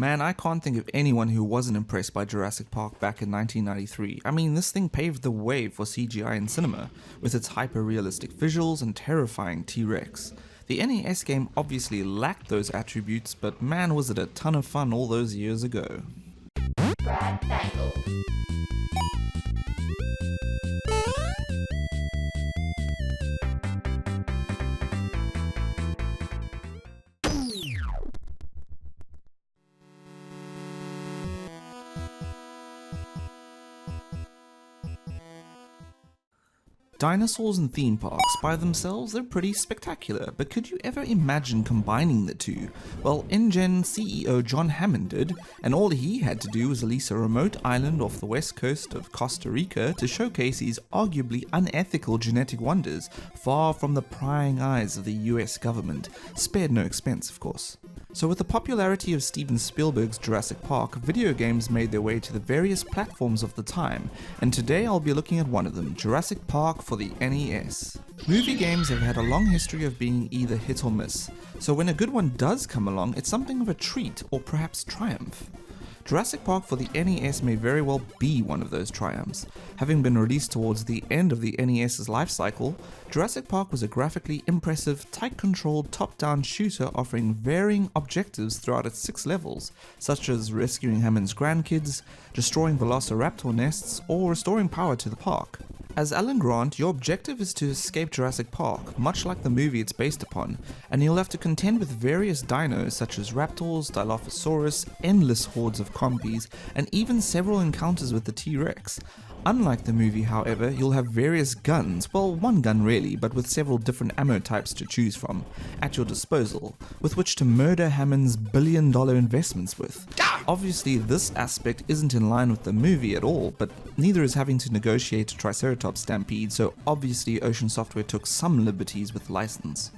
Man, I can't think of anyone who wasn't impressed by Jurassic Park back in 1993. I mean, this thing paved the way for CGI in cinema, with its hyper-realistic visuals and terrifying T-Rex. The NES game obviously lacked those attributes, but man was it a ton of fun all those years ago. Brad Bangle. Dinosaurs and theme parks, by themselves, they're pretty spectacular, but could you ever imagine combining the two? Well, InGen CEO John Hammond did, and all he had to do was lease a remote island off the west coast of Costa Rica to showcase his arguably unethical genetic wonders, far from the prying eyes of the US government, spared no expense of course. So with the popularity of Steven Spielberg's Jurassic Park, video games made their way to the various platforms of the time, and today I'll be looking at one of them, Jurassic Park for the NES. Movie games have had a long history of being either hit or miss, so when a good one does come along, it's something of a treat or perhaps triumph. Jurassic Park for the NES may very well be one of those triumphs. Having been released towards the end of the NES's life cycle, Jurassic Park was a graphically impressive, tight-controlled, top-down shooter offering varying objectives throughout its 6 levels, such as rescuing Hammond's grandkids, destroying velociraptor nests, or restoring power to the park. As Alan Grant, your objective is to escape Jurassic Park, much like the movie it's based upon, and you'll have to contend with various dinos such as raptors, Dilophosaurus, endless hordes of compies, and even several encounters with the T-Rex. Unlike the movie, however, you'll have various guns, well, one gun really, but with several different ammo types to choose from, at your disposal, with which to murder Hammond's billion-dollar investments with. Obviously, this aspect isn't in line with the movie at all, but neither is having to negotiate a Triceratops stampede, so obviously Ocean Software took some liberties with the license.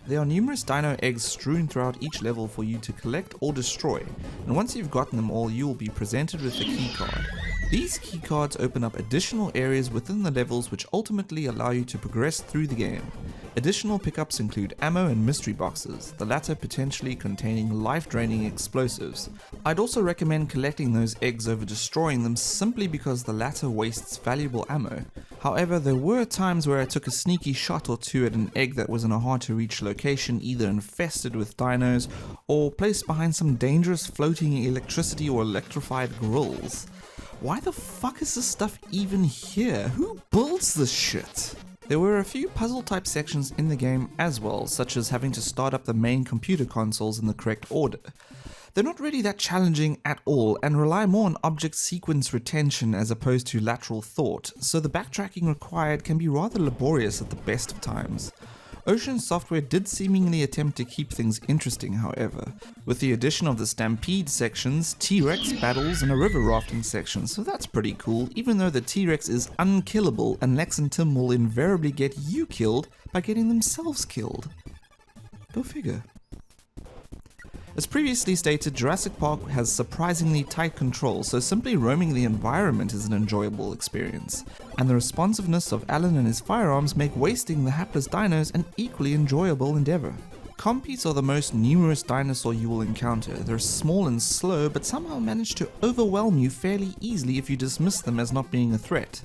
There are numerous dino eggs strewn throughout each level for you to collect or destroy, and once you've gotten them all, you will be presented with a keycard. These keycards open up additional areas within the levels which ultimately allow you to progress through the game. Additional pickups include ammo and mystery boxes, the latter potentially containing life-draining explosives. I'd also recommend collecting those eggs over destroying them simply because the latter wastes valuable ammo. However, there were times where I took a sneaky shot or two at an egg that was in a hard-to-reach location, either infested with dinos or placed behind some dangerous floating electricity or electrified grills. Why the fuck is this stuff even here? Who builds this shit? There were a few puzzle type sections in the game as well, such as having to start up the main computer consoles in the correct order. They're not really that challenging at all and rely more on object sequence retention as opposed to lateral thought, so the backtracking required can be rather laborious at the best of times. Ocean Software did seemingly attempt to keep things interesting, however, with the addition of the Stampede sections, T-Rex battles, and a river rafting section, so that's pretty cool, even though the T-Rex is unkillable and Lex and Tim will invariably get you killed by getting themselves killed. Go figure. As previously stated, Jurassic Park has surprisingly tight control, so simply roaming the environment is an enjoyable experience. And the responsiveness of Alan and his firearms make wasting the hapless dinos an equally enjoyable endeavor. Compies are the most numerous dinosaur you will encounter. They're small and slow, but somehow manage to overwhelm you fairly easily if you dismiss them as not being a threat.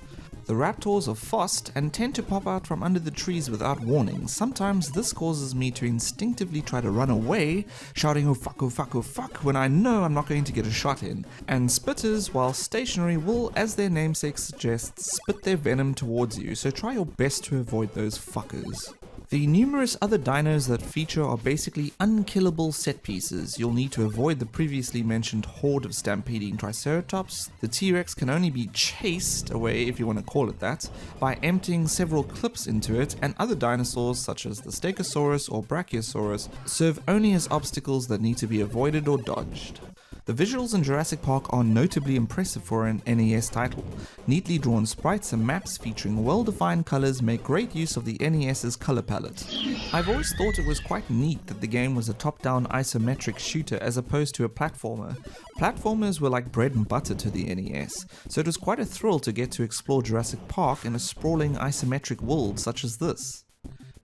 The raptors are fast and tend to pop out from under the trees without warning. Sometimes this causes me to instinctively try to run away, shouting oh fuck, when I know I'm not going to get a shot in. And spitters, while stationary, will, as their namesake suggests, spit their venom towards you, so try your best to avoid those fuckers. The numerous other dinos that feature are basically unkillable set pieces. You'll need to avoid the previously mentioned horde of stampeding Triceratops. The T-Rex can only be chased away, if you want to call it that, by emptying several clips into it, and other dinosaurs such as the Stegosaurus or Brachiosaurus serve only as obstacles that need to be avoided or dodged. The visuals in Jurassic Park are notably impressive for an NES title. Neatly drawn sprites and maps featuring well-defined colors make great use of the NES's color palette. I've always thought it was quite neat that the game was a top-down isometric shooter as opposed to a platformer. Platformers were like bread and butter to the NES, so it was quite a thrill to get to explore Jurassic Park in a sprawling isometric world such as this.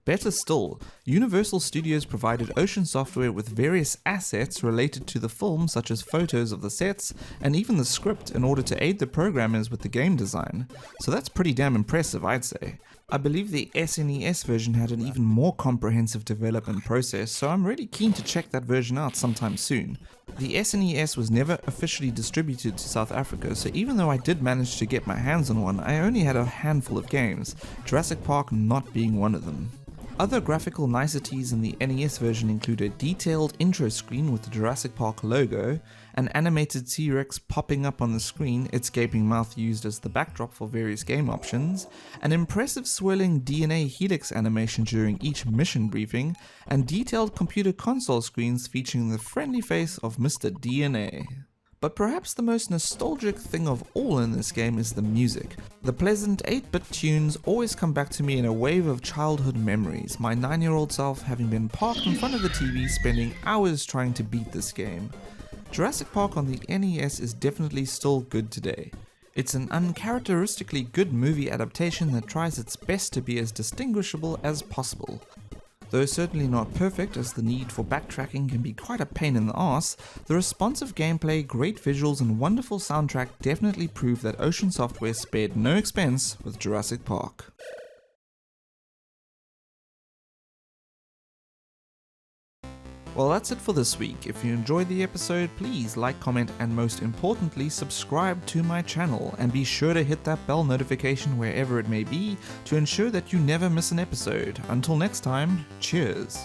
Better still, Universal Studios provided Ocean Software with various assets related to the film, such as photos of the sets and even the script, in order to aid the programmers with the game design. So that's pretty damn impressive, I'd say. I believe the SNES version had an even more comprehensive development process, so I'm really keen to check that version out sometime soon. The SNES was never officially distributed to South Africa, so even though I did manage to get my hands on one, I only had a handful of games, Jurassic Park not being one of them. Other graphical niceties in the NES version include a detailed intro screen with the Jurassic Park logo, an animated T-Rex popping up on the screen, its gaping mouth used as the backdrop for various game options, an impressive swirling DNA helix animation during each mission briefing, and detailed computer console screens featuring the friendly face of Mr. DNA. But perhaps the most nostalgic thing of all in this game is the music. The pleasant 8-bit tunes always come back to me in a wave of childhood memories, my 9-year-old self having been parked in front of the TV spending hours trying to beat this game. Jurassic Park on the NES is definitely still good today. It's an uncharacteristically good movie adaptation that tries its best to be as distinguishable as possible. Though certainly not perfect, as the need for backtracking can be quite a pain in the arse, the responsive gameplay, great visuals and wonderful soundtrack definitely prove that Ocean Software spared no expense with Jurassic Park. Well, that's it for this week. If you enjoyed the episode, please like, comment, and most importantly, subscribe to my channel, and be sure to hit that bell notification wherever it may be to ensure that you never miss an episode. Until next time, cheers.